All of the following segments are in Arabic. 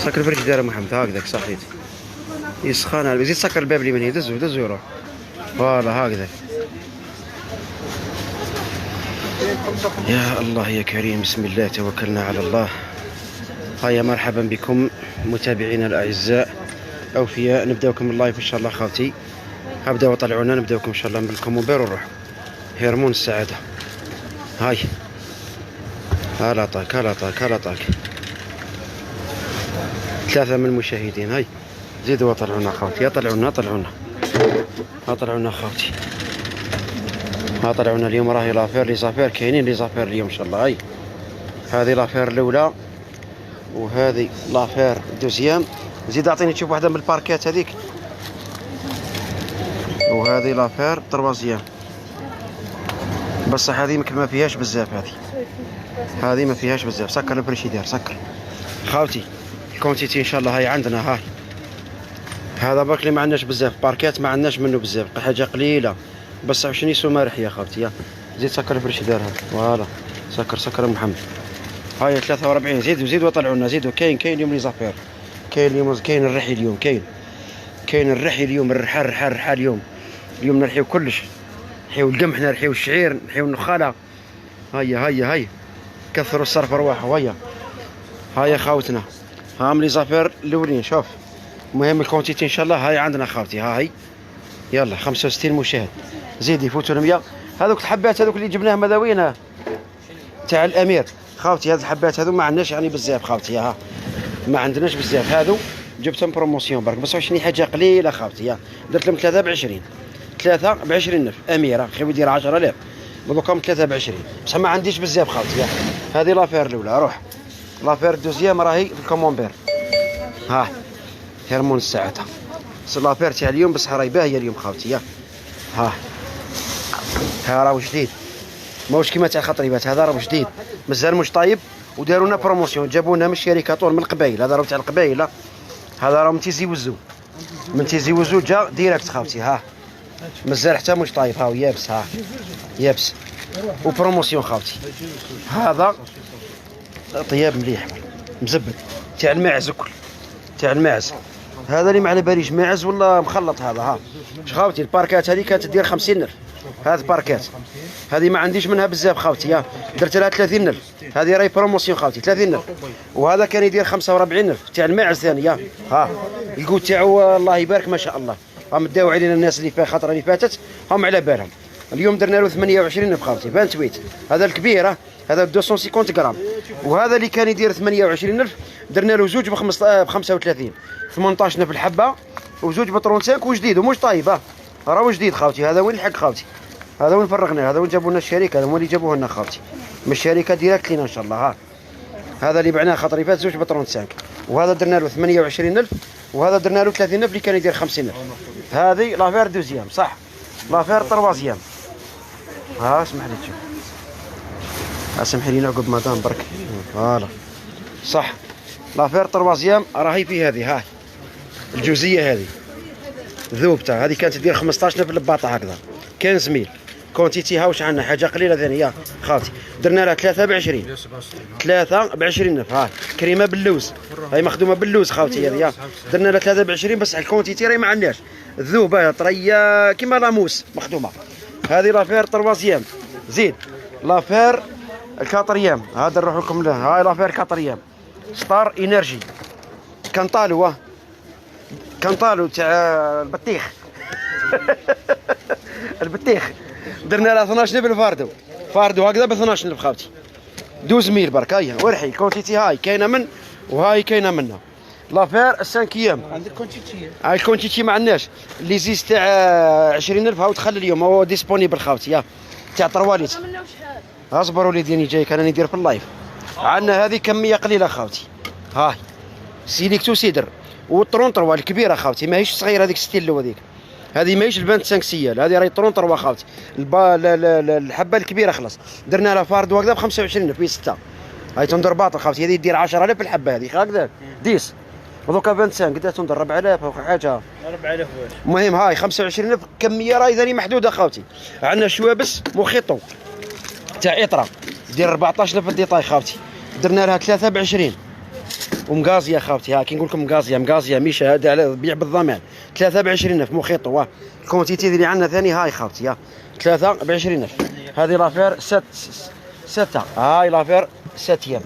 سكر الفريجيدير محمد هكذاك صحيت يسخن على زيد سكر الباب اللي من هنا دزو يروح فوالا هكذا. يا الله يا كريم بسم الله توكلنا على الله. هيا مرحبا بكم متابعينا الاعزاء اوفياء. نبداوكم اللايف ان شاء الله خاوتي. هبداو طلعونا نبداوكم ان شاء الله من الكومومبير ونروح هرمون السعاده. هاي هلا طاك هلا طاك هلا طاك. 3 من المشاهدين. هاي زيدوا طلعونا خاوتي. طلعونا طلعونا خاوتي. طلعونا اليوم راهي لافير لي زافير كاينين لي زافير اليوم ان شاء الله. هاي هذه لافير الاولى وهذه لافير دوزيام. زيد اعطيني تشوف واحده من الباركات هذيك. وهذه لافير تروازيام بصح هذه ما فيهاش بزاف. هذه ما فيهاش بزاف. سكر الفريشيدير سكر خاوتي. الكونتيتي ان شاء الله هاي عندنا. هاي هذا برك اللي ما عندناش بزاف باركات ما عندناش منه بزاف حاجه قليله بصح واش نيسو مارح يا خاوتي. زيد سكر الفريشيدير هذا فوالا سكر محمد. هاي 43 زيدوا وطلعوا زيدوا. كاين اليوم لي زافير. كاين اليوم كاين الرحي اليوم كاين الرحي اليوم. الرحى اليوم نرحيو كلش. نرحيو القمح نرحيو الشعير نرحيو النخاله. هيا كثروا الصرف ارواحوا. هيا خاوتنا هام لي زافير الاولين. شوف المهم الكونتيتي ان شاء الله هاي عندنا خاوتي. هاي يلا 65 مشاهد. زيد يفوتوا ال 100. هذوك الحبات هذوك اللي جبناهم هذا وين تاع الامير خاوتي. هذه الحبات هذو ما عندناش يعني بزاف خاوتي. ما عندناش بزاف. هذو جبتهم بروموسيون برك بس واش حاجه قليله خاوتي. درت لهم 3 ب 20 ألف. أميرة خير يدير 10,000 دوكا 3 ب 20 بصح ما عنديش بزاف خاوتي. هذه لافير الاولى. روح لافير دوزيام راهي في الكومومبير. هرمون الساعه. لافير تاع اليوم بصح راهي باهيه اليوم خاوتي. ها راهو جديد ماهوش كيما تاع الخطريبات. هذا راهو جديد مازال مش طايب وداروا لنا بروموسيون. جابونا من الشركه طول من القبايل. هذا راهو تاع القبايل. هذا راهو من تيزي وزو جا ديريكت خاوتي. مازال حتى مش طايب. هاو يابس وبروموسيون خاوتي. هذا طياب مليح مزبد تاع الماعز وكل تاع الماعز. هذا اللي ما على باليش ماعز ولا مخلط. هذا اش خاوتي. الباركات هذه كانت تدير 50 ألف. هذه باركات هذه ما عنديش منها بزاف خاوتي. درت لها 30 ألف. هذه راهي بروموسيون خاوتي 30 ألف. وهذا كان يدير 45 ألف تاع الماعز ثاني. القوت تاعو الله يبارك ما شاء الله. هم داو علينا الناس اللي في الخطره اللي فاتت هم على بالهم. اليوم درنا له 28 ألف خاوتي 28. هذا الكبير هذا 250 غرام. وهذا اللي كان يدير 28 ألف درنا له زوج ب 35 18 في الحبه وزوج ب 35 وجديد ومش طايب. راهو جديد خاوتي. هذا وين الحق خاوتي. هذا وين فرغنا. هذا وين جابوا لنا الشركه. هذا هما اللي جابوه لنا خاوتي من الشركه ديريكت لينا ان شاء الله. هذا اللي بعناه خاطر اللي فات زوج ب 35. وهذا درنا له 28 ألف وهذا درنا له 30 ألف اللي كان يدير 50 ألف. هذه لافير دوزيام صح. لافير تروازيام. اسمح لي تشوف. اسمحي لي نعقب مدام برك. فوالا صح. لافير تروازيام راهي في هذه. الجوزيه هذه ذوبتها. هذه كانت تدير 15 في الباطه هكذا 15 ميل. كونتيتي واش عندنا حاجه قليله ثاني خاوتي. درنا لها 3 ب 20 ألف. كريمه باللوز هاي مخدومه باللوز خاوتي. هذه درنا لها 3 ب 20 بس الكونتيتي راهي ما عندناش. الذوبه طريه كيما لاموس مخدومه. هذه لافير تروازيام. زيد لافير الكاطريام. هذا نروح لكم له. هاي لافير كاطريام ستار انرجي. كانطالو تاع البطيخ. البطيخ درنا لها 12 الف. فاردو هكذا ب 12 الف خاوتي 12 ميل برك. هاي ورحي الكونتيتي. هاي كاينه من وهاي كاينه منها. لافير السانكيام. عندك كونتيتي. هاي الكونتيتي ما عندناش. لي زيز تاع 20 ألف هاو دخل اليوم هو ديسبونيبل خاوتي. تاع طرواليت. اصبر وليدي جايك انا ندير في اللايف. عندنا هذه كميه قليله خاوتي. هاي سيليكتو سيدر والطرون طروا الكبيره خاوتي ماهيش صغيره هذيك ستيلو هذيك. هذه ماهيش البنت 5 سيال. هذه راهي طرون طروا خاوتي. الحبه الكبيره خلاص درنا لها فارد هكذا ب 25 ألف في 6. هاي تندر باطل خاوتي. هذه دير 10,000 الحبه هذه هكذا 10 ودوكا 25 قداش تندر 4000 او حاجه 4000. المهم هاي 25 ألف كميه راهي ثاني محدوده خاوتي. عندنا شوابس مخيطو تاع اطرا دير 14 ألف الديطاي خاوتي. درنا لها 3 ب 20 ومقازيه خاوتي. ها كي نقول لكم مقازيه ميشه، هذا على بيع بالضمان. 3 ب 20,000 مخيطو. الكونتيتي اللي عندنا ثاني هاي خاوتي. ها 3 ب 20,000. هذه لافير 6. هاي لافير 7 ايام.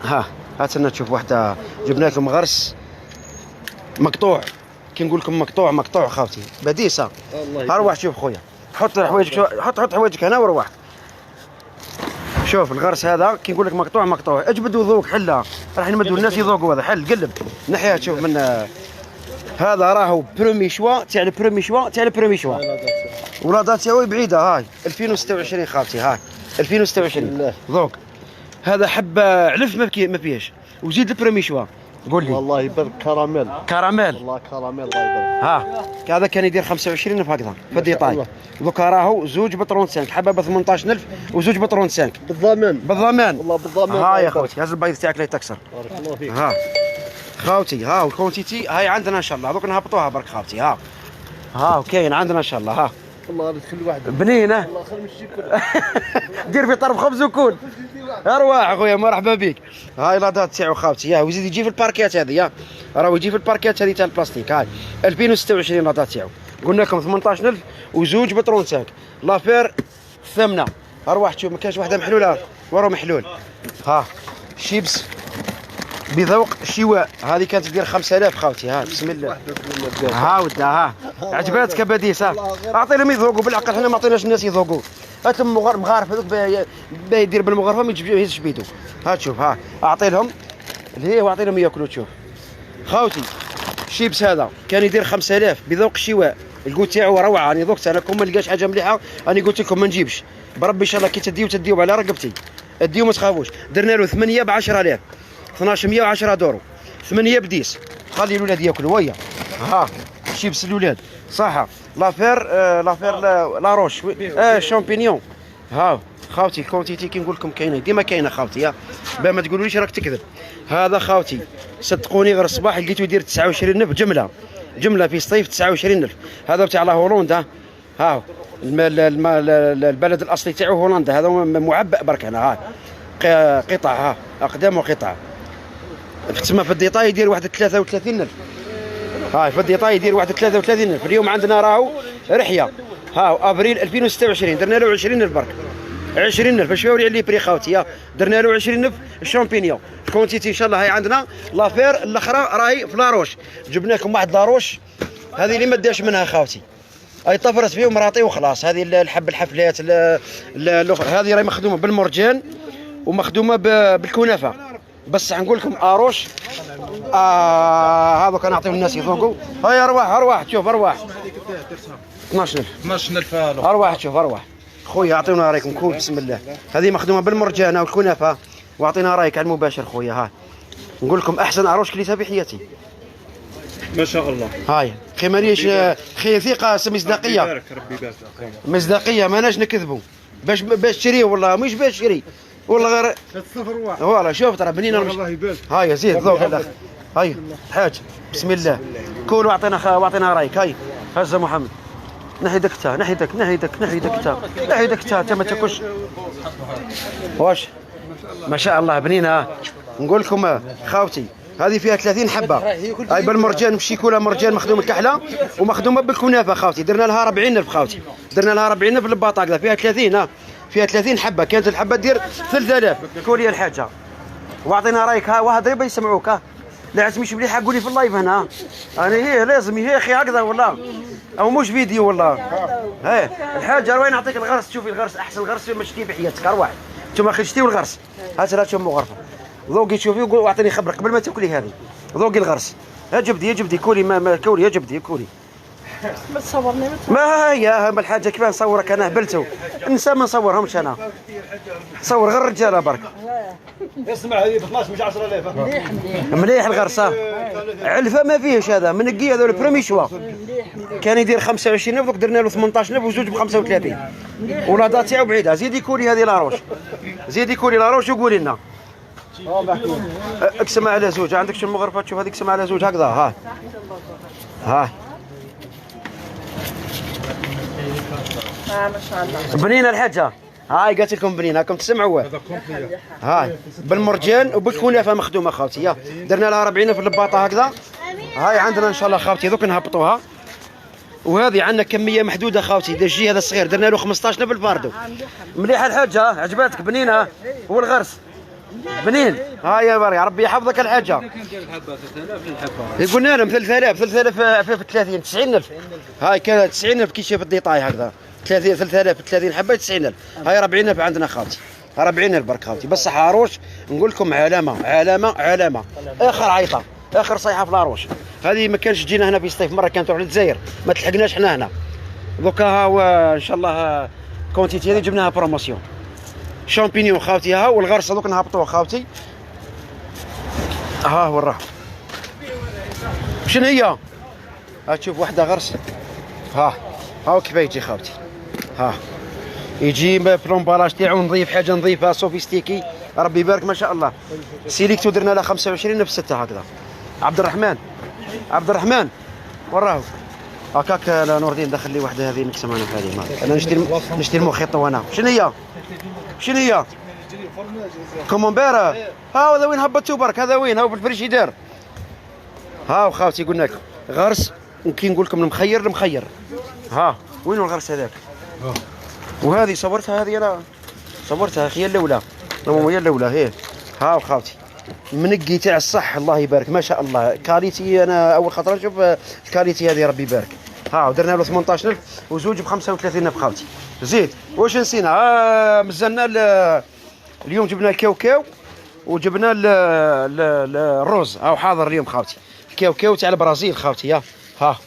ها هاتنا تشوف واحده، جبنا لكم غرس مقطوع. كي نقول لكم مقطوع خاوتي بديسه. اروح شوف خويا، حط حوايجك، حط حوايجك هنا وروح. شوف الغرس هذا كي نقول لك مقطوع اجبد وذوق حله، راح نمدوا الناس يذوقوا. هذا حل قلب ناحيه. تشوف من هذا راهو بريمي شوا تاع البريمي شوا ولادات تاعو بعيده. هاي 2026 خاوتي. هاي 2026 ذوق. هذا حبه علف ما فيهش، وزيد البريمي شوا. قول لي والله يبارك. كراميل والله كراميل الله يبارك. ها هذا كان يدير 25,000 هكذا في الديطاي. دوكا راهو زوج ب 35، حبه ب 18,000 وزوج ب 35 بالضمان والله بالضمان. ها يا خوتي، هاز البيض تاعك لا تكسر. بارك الله فيك. ها خوتي، ها الكونتيتي هاي عندنا ان شاء الله. دوك نهبطوها برك خوتي. ها وكاين عندنا ان شاء الله. ها والله خلي واحد بنينه والله خلي نمشي كل دير في طرف خبز وكول. ارواح اخويا مرحبا بك. هاي لادات تاعو خاوتي. ويزيد يجي في الباركيات هذه. راهو يجي في الباركيات هذه تاع البلاستيك. هاي 2026 لادات تاعو. قلنا لكم 18,000 وزوج ب 35. لافير ثمنه. ارواح تشوف ما كاينش واحده محلوله ورا محلول. ها شيبس بذوق شواء. هذه كانت تدير 5,000 خاوتي. ها بسم الله. ها ودا عجباتك بديس. اعطي لهم يذوقوا بالعقل، حنا ما عطيناش الناس يذوقوا. هات مغارف هذوك باه يدير بالمغرفه ما يهزش بيدو. ها تشوف. ها اعطي لهم اللي هي واعطي لهم ياكلوا. تشوف خاوتي الشيبس هذا كان يدير 5,000 بذوق الشواء. الكوت تاعو روعه. راني ذقت انا كون ما لقاش حاجه مليحه راني قلت لكم ما نجيبش. بربي ان شاء الله كي تديو على رقبتي اديو ما تخافوش. درنا له 8 ب 10,000، 1210 دورو، 8 بديس. خلي الولاد ياكلوا ويا. ها شيبس الولاد صح. لافير لا روش شامبينيون. ها خاوتي الكونتيتي كي نقول لكم كاينه ديما كاينه خاوتي. با ما تقولوليش راك تكذب. هذا خاوتي صدقوني غير الصباح لقيتو يدير 29,000 جمله في صيف 29,000. هذا تاع لا هولندا. ها البلد الاصلي تاعو هولندا. هذا معبأ برك هنا. ها قطع. ها اقدام وقطع. تسمى في الديطاي يدير واحد 33,000. هاي في الديطاي يدير واحد 33,000. اليوم عندنا راهو رحيه. ها ابريل 2026 درنا له 20,000 برك. 20,000 باش يوري عليه بري خاوتي. درنا له 20,000 الشامبينيون. الكونتيتي ان شاء الله. هاي عندنا لافير الاخرى راهي في لاروش. جبنا لكم واحد لاروش هذه اللي ما داش منها خاوتي. اي طفرت فيه ومراطي وخلاص. هذه الحفلات الاخرى هذه راهي مخدومه بالمرجان ومخدومه بالكنافه. بس نقول لكم اروش. هذوك نعطيهم الناس يذوقوا. هاي ارواح تشوف ارواح 12,000 ارواح. تشوف ارواح خويا. اعطيونا رايكم كول بسم الله. هذه مخدومه بالمرجانه والكنافه. واعطينا رايك على المباشر خويا. ها نقول لكم احسن اروش كليتها في حياتي ما شاء الله. هاي خي مانيش خي ثقه مصداقيه. ربي يبارك. مصداقيه ماناش نكذبوا باش تشريه. والله مش باش تشري والله غير الصفر واحد. والله شوف ترى بنينه الله يبارك. هاي زيد ذوق الاخ. هاي الحاج بسم الله. كول واعطينا رايك. هاي هزه محمد. نحي دكتها نحي دكتها انت ما تاكلش. واش ما شاء الله بنينه. نقول لكم خاوتي هذه فيها 30 حبه. هاي بالمرجان بشيكولا مرجان مخدومه كحله ومخدومه بالكنافه خاوتي. درنا لها 40,000 خاوتي. درنا لها 40,000 الباطاق ذا فيها 30. فيها 30 حبه. كانت الحبه دير 3,000. كولي الحاجه واعطينا رايك. ها واحد ريبه يسمعوك. لا تمشي مليحه قولي في اللايف هنا. انا هي لازم هي اخي هكذا والله او مش فيديو والله. هاي الحاجه وين نعطيك الغرس. تشوفي الغرس احسن غرس ما شتيه بحياتك. ارواح انتم اخي شتيو الغرس. هات لا تشوف مغرفه ذوقي تشوفي واعطيني خبرك قبل ما تاكلي. هذه ذوقي الغرس. يا جبدي كولي ما كولي. يا جبدي كولي. ما تصورني ما هي الحاجه كيف نصورك انا هبلتو. النساء ما نصورهمش انا. صور غير الرجاله برك. اسمع هذه ب 12 مش 10,000. مليح الغرسه. علفه ما فيهش. هذا منقي. هذا البريمي شوا كان يدير 25,000 دوك درنا له 18,000 وزوج ب 35. ولادات تاعو بعيده. زيدي كولي هذه لاروش. زيدي كولي لاروش وقولي لنا. اقسم على زوج. عندك شي مغرفه تشوف هذيك. اقسم على زوج هكذا. ها ما شاء الله بنينه الحاجه. هاي قالت لكم بنين راكم تسمعوا. هاي بالمرجان وبالكنافه مخدومه خاوتي. يا درنا لها 40 في الباطه هكذا. هاي عندنا ان شاء الله خاوتي دوك نهبطوها. وهذه عندنا كميه محدوده خاوتي. الجي هذا الصغير درنا له 15 بالفاردو. مليحه الحاجه عجباتك بنينه والغرس بنين. هاي يا باري ربي يحفظك الحاجه. قلنا لهم 3000 في 30 90000. هاي كانت 90000 كي شاف الديطاي هكذا 3000 في 30 حبه 90000. هاي 40000 عندنا خاوتي 40000 برك خاوتي. بصح عروش نقول لكم علامه اخر عيطه اخر صيحه في لاروش. هذه ما كانش تجينا هنا في الصيف مره كانت تروح للجزائر ما تلحقناش حنا هنا. دوكا ها ان شاء الله كونتيتي هذه جبناها بروموسيون. شامبينيون خاوتي ها والغرس دوك نهبطوها خاوتي. ها هو الراه شنو هي؟ ها تشوف واحده غرس. ها كيف يجي خاوتي. ها يجي بلومبالاج تاعو نظيف حاجه نظيفه سوفيستيكي ربي يبارك ما شاء الله. سيليكتو درنا لها 25 نفس 6 هكذا. عبد الرحمن وراه هكاك. نور الدين دخل لي واحده هذه نكسم انا في هذه. انا نشتري المخيط وانا. شنو هي؟ كومونبير. هذا وين هبطتو برك؟ هذا وين؟ هاو في الفريشيدير. ها خاوتي قلنا لكم غرس وكي نقول لكم المخير. ها وين الغرس هذاك؟ وهذه صورتها هذه انا صورتها هي الاولى. هي الاولى هي. ها خاوتي منقي تاع الصح الله يبارك ما شاء الله. كاليتي انا اول خطره نشوف الكاليتي هذه ربي يبارك. ها ودرنا له 18000 وزوج ب 35000 خاوتي. زيد واش نسينا؟ مزلنا اليوم جبنا الكاوكاو وجبنا الروز. هاو حاضر اليوم خاوتي. الكاوكاو تاع البرازيل خاوتي. ها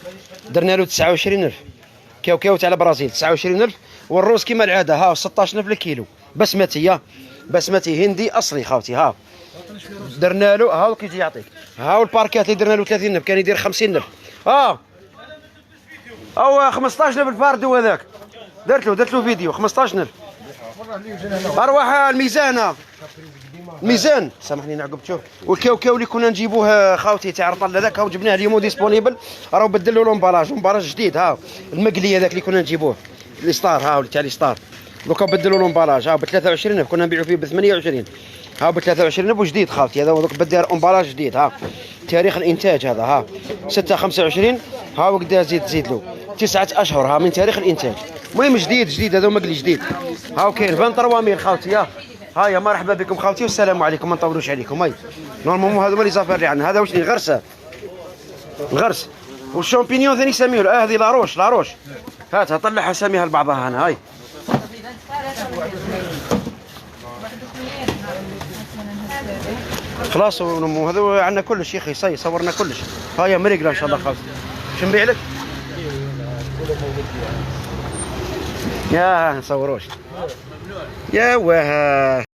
درنا له 29000. كاوكاو تاع البرازيل 29000. والروز كيما العاده ها 16000 الكيلو بسمتي. بسمتي هندي اصلي خاوتي. ها درنا له هاو كيجي يعطيك. هاو الباركات اللي درنا له 30000 كان يدير 50000. او 15000 الفاردو هذاك درت له فيديو 15000. ارواح الميزان سامحني نعقب تشوف. والكاوكاو اللي كنا نجيبوه خاوتي تاع رطل هذاك هاو جبناه اليوم ديسپونيبل. راهو بدلوا لومبالاج جديد. ها المقلي هذاك اللي كنا نجيبوه الستار. هاو تاع الستار دوكا بدلوا لومبالاج. ها ب 23000 كنا نبيعوا فيه ب 28. ها ب 23000 وجديد خاوتي. هذا دوك بدل امبالاج جديد. ها تاريخ الانتاج هذا. ها 6/25. ها وقدا زيد له 9 اشهر. ها من تاريخ الانتاج. المهم جديد هذا مقلي جديد. ها كاين 23000 خاوتي. هيا مرحبا بكم خاوتي والسلام عليكم. ما نطولوش عليكم. هاي نورمالمون هذوما لي زافير اللي عندنا. هذا واش الغرس والشامبينيون ثاني سميو. هذه لاروش هاتها طلعها ساميها لبعضها هنا. هاي خلاص هذا عندنا كلش يا اخي. صورنا كلش. هيا مريقله ان شاء الله خاوتي. شو نبيع لك؟ يا نصوروش يا واه.